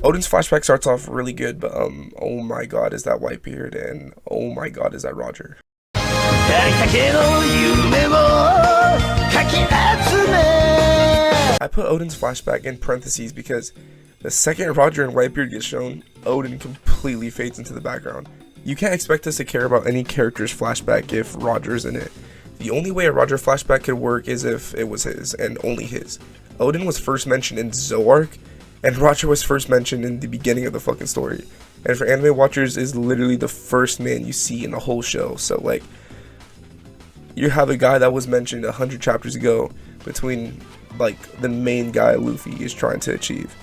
Odin's flashback starts off really good, but oh my god, is that Whitebeard, and oh my god, is that Roger. I put Odin's flashback in parentheses because the second Roger and Whitebeard get shown, Odin completely fades into the background. You can't expect us to care about any character's flashback if Roger's in it. The only way a Roger flashback could work is if it was his, and only his. Odin was first mentioned in Zoark, and Roger was first mentioned in the beginning of the fucking story. And for anime watchers, is literally the first man you see in the whole show. So like, you have a guy that was mentioned 100 chapters ago between like the main guy Luffy is trying to achieve.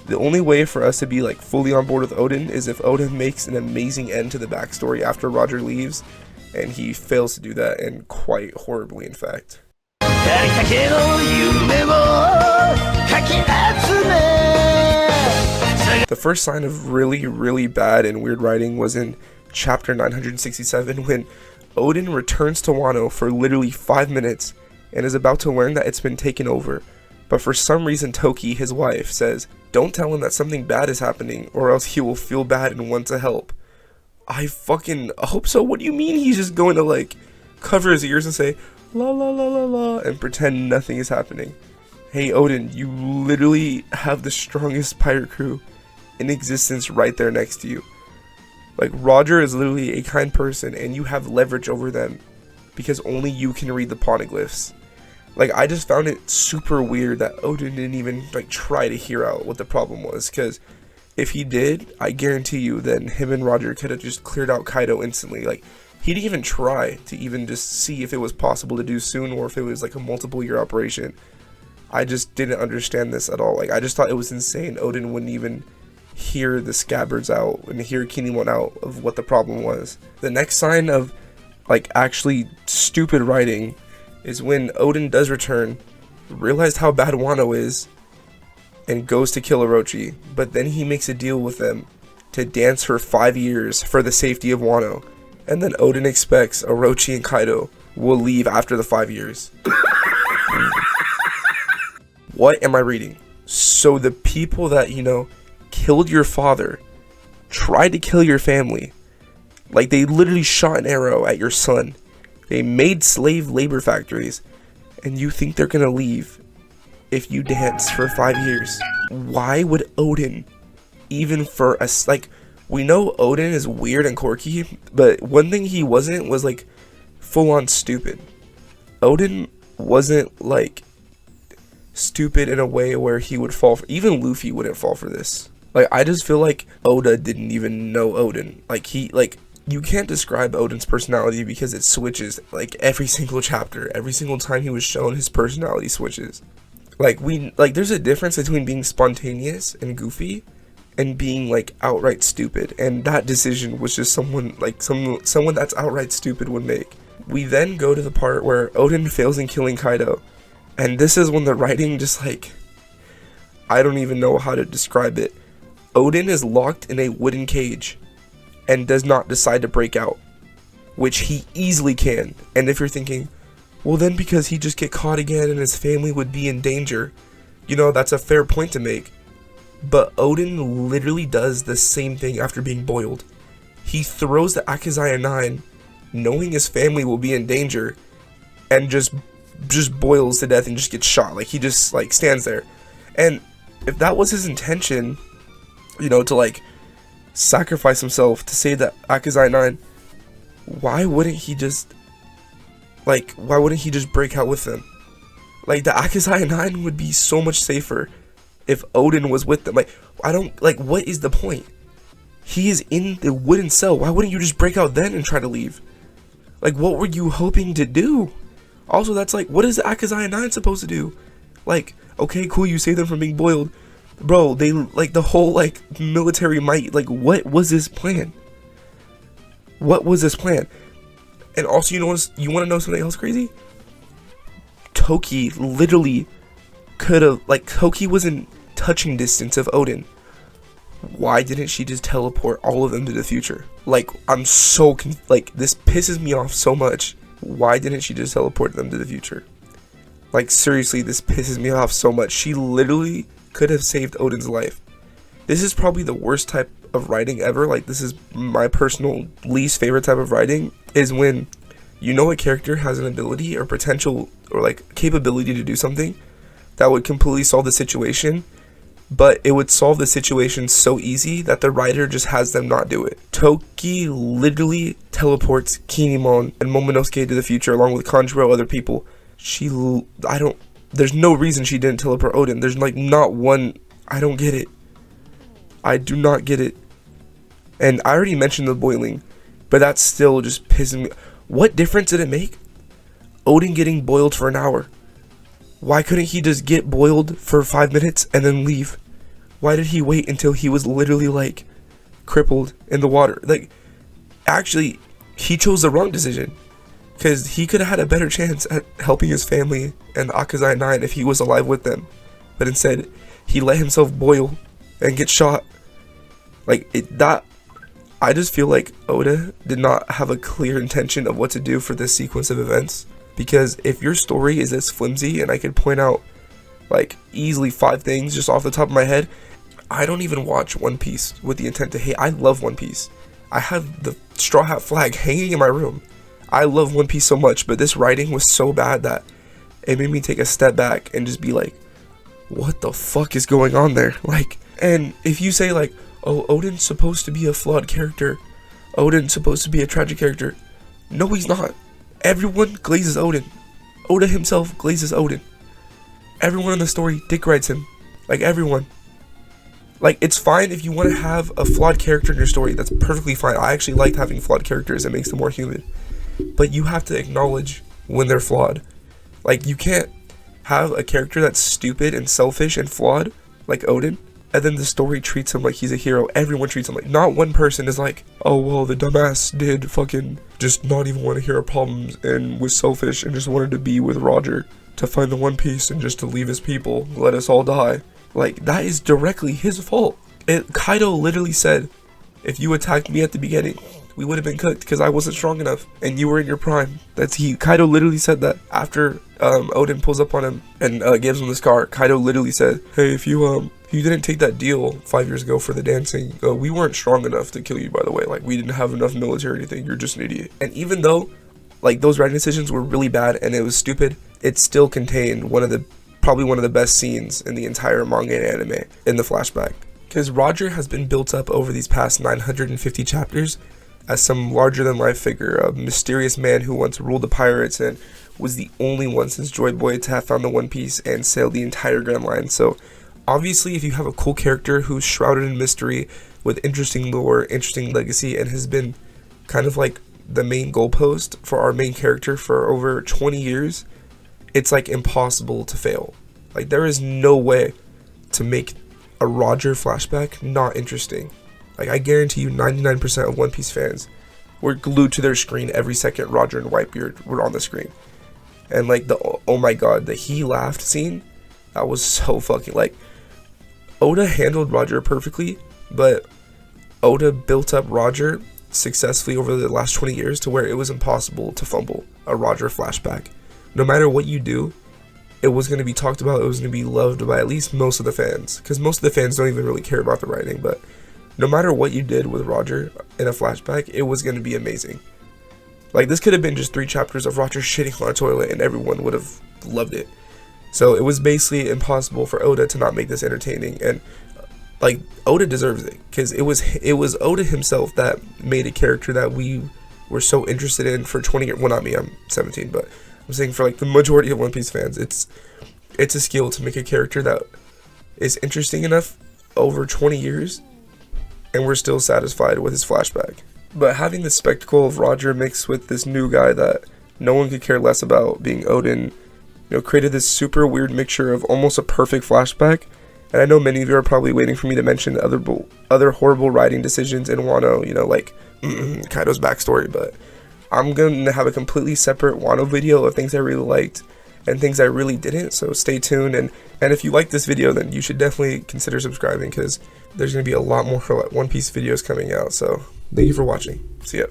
The only way for us to be like fully on board with Odin is if Odin makes an amazing end to the backstory after Roger leaves, and he fails to do that, and quite horribly in fact. The first sign of really bad and weird writing was in chapter 967 when Odin returns to Wano for literally 5 minutes and is about to learn that it's been taken over. But for some reason Toki, his wife, says, "Don't tell him that something bad is happening or else he will feel bad and want to help." I fucking hope so. What do you mean he's just going to like cover his ears and say la la la la la and pretend nothing is happening? Hey Odin, you literally have the strongest pirate crew in existence right there next to you. Like, Roger is literally a kind person and you have leverage over them because only you can read the poneglyphs. Like, I just found it super weird that Odin didn't even like try to hear out what the problem was, because if he did, I guarantee you then him and Roger could have just cleared out Kaido instantly. Like, he didn't even try to even just see if it was possible to do soon or if it was like a multiple year operation. I just didn't understand this at all. Like, I just thought it was insane Odin wouldn't even hear the scabbards out and hear Kinemon out of what the problem was. The next sign of like actually stupid writing is when Odin does return, realized how bad Wano is, and goes to kill Orochi, but then he makes a deal with them to dance for 5 years for the safety of Wano, and then Odin expects Orochi and Kaido will leave after the 5 years. What am I reading? So the people that, you know, killed your father, tried to kill your family, like they literally shot an arrow at your son, they made slave labor factories, and you think they're gonna leave if you dance for 5 years? Why would Odin, even for us, like, we know Odin is weird and quirky, but one thing he wasn't was like full on stupid. Odin wasn't like stupid in a way where he would fall for, even Luffy wouldn't fall for this. Like, I just feel like Oda didn't even know Odin. Like, you can't describe Odin's personality because it switches like every single chapter. Every single time he was shown, his personality switches. Like, there's a difference between being spontaneous and goofy and being like outright stupid, and that decision was just someone that's outright stupid would make. We then go to the part where Odin fails in killing Kaido, and this is when the writing just like, I don't even know how to describe it. Odin is locked in a wooden cage and does not decide to break out, which he easily can. And if you're thinking, well then because he'd just get caught again and his family would be in danger, you know, that's a fair point to make. But Odin literally does the same thing after being boiled. He throws the Akazaya 9, knowing his family will be in danger, and just boils to death and just gets shot. Like, he just like stands there. And if that was his intention, you know, to like sacrifice himself to save that Akazai 9, why wouldn't he just break out with them? Like, the Akazai 9 would be so much safer if Odin was with them. Like, I don't, like, what is the point? He is in the wooden cell. Why wouldn't you just break out then and try to leave? Like, what were you hoping to do? Also, that's like, what is the Akazai 9 supposed to do? Like, okay, cool, you save them from being boiled. Bro, they, like, the whole, like, military might, like, what was this plan? What was this plan? And also, you want to know something else crazy? Toki literally could have, like, Toki was in touching distance of Odin. Why didn't she just teleport all of them to the future? Like, I'm so, like, this pisses me off so much. Why didn't she just teleport them to the future? Like, seriously, this pisses me off so much. She literally could have saved Odin's life. This is probably the worst type of writing ever. Like, this is my personal least favorite type of writing, is when you know a character has an ability or potential or like capability to do something that would completely solve the situation, but it would solve the situation so easy that the writer just has them not do it. Toki literally teleports Kinemon and Momonosuke to the future along with Kanjuro, other people. There's no reason she didn't teleport Oden. There's like not one. I don't get it. I do not get it. And I already mentioned the boiling, but that's still just pissing me. What difference did it make? Oden getting boiled for an hour. Why couldn't he just get boiled for 5 minutes and then leave? Why did he wait until he was literally like crippled in the water? Like, actually, he chose the wrong decision, because he could have had a better chance at helping his family and the Akazai 9 if he was alive with them. But instead, he let himself boil and get shot. I just feel like Oda did not have a clear intention of what to do for this sequence of events. Because if your story is this flimsy, and I could point out like easily 5 things just off the top of my head, I don't even watch One Piece with the intent to hate. I love One Piece. I have the Straw Hat flag hanging in my room. I love One Piece so much, but this writing was so bad that it made me take a step back and just be like, what the fuck is going on there? Like, and if you say like, oh, Oden's supposed to be a flawed character, Oden's supposed to be a tragic character, no, he's not. Everyone glazes Oden. Oda himself glazes Oden. Everyone in the story dick rides him. Like, everyone. Like, it's fine if you want to have a flawed character in your story. That's perfectly fine. I actually like having flawed characters. It makes them more human. But you have to acknowledge when they're flawed. Like, you can't have a character that's stupid and selfish and flawed, like Oden, and then the story treats him like he's a hero. Everyone treats him like, not one person is like, oh, well, the dumbass did fucking just not even want to hear our problems and was selfish and just wanted to be with Roger to find the One Piece and just to leave his people, let us all die. Like, that is directly his fault. Kaido literally said, if you attacked me at the beginning, we would have been cooked because I wasn't strong enough and you were in your prime. Kaido literally said that after Oden pulls up on him and gives him the scar. Kaido literally said, hey, if you didn't take that deal 5 years ago for the dancing, we weren't strong enough to kill you, by the way. Like, we didn't have enough military or anything. You're just an idiot. And even though, like, those writing decisions were really bad and it was stupid, it still contained probably one of the best scenes in the entire manga and anime in the flashback. Because Roger has been built up over these past 950 chapters as some larger-than-life figure, a mysterious man who once ruled the pirates and was the only one since Joy Boy to have found the One Piece and sailed the entire Grand Line. So, obviously, if you have a cool character who's shrouded in mystery with interesting lore, interesting legacy, and has been kind of like the main goalpost for our main character for over 20 years, it's like impossible to fail. Like, there is no way to make a Roger flashback not interesting. Like, I guarantee you 99% of One Piece fans were glued to their screen every second Roger and Whitebeard were on the screen. And like the, oh my god, the he laughed scene, that was so fucking, like, Oda handled Roger perfectly, but Oda built up Roger successfully over the last 20 years to where it was impossible to fumble a Roger flashback. No matter what you do, it was going to be talked about, it was going to be loved by at least most of the fans, because most of the fans don't even really care about the writing, but no matter what you did with Roger in a flashback, it was going to be amazing. Like, this could have been just 3 chapters of Roger shitting on a toilet and everyone would have loved it. So it was basically impossible for Oda to not make this entertaining, and like, Oda deserves it, because it was Oda himself that made a character that we were so interested in for 20 years. Well, not me, I'm 17, but I'm saying for like the majority of One Piece fans, it's a skill to make a character that is interesting enough over 20 years, and we're still satisfied with his flashback. But having the spectacle of Roger mixed with this new guy that no one could care less about, being Oden, created this super weird mixture of almost a perfect flashback. And I know many of you are probably waiting for me to mention other horrible writing decisions in Wano, like Kaido's backstory, but I'm going to have a completely separate Wano video of things I really liked and things I really didn't, so stay tuned. And if you like this video, then you should definitely consider subscribing, because there's going to be a lot more One Piece videos coming out. So thank you for watching. See ya.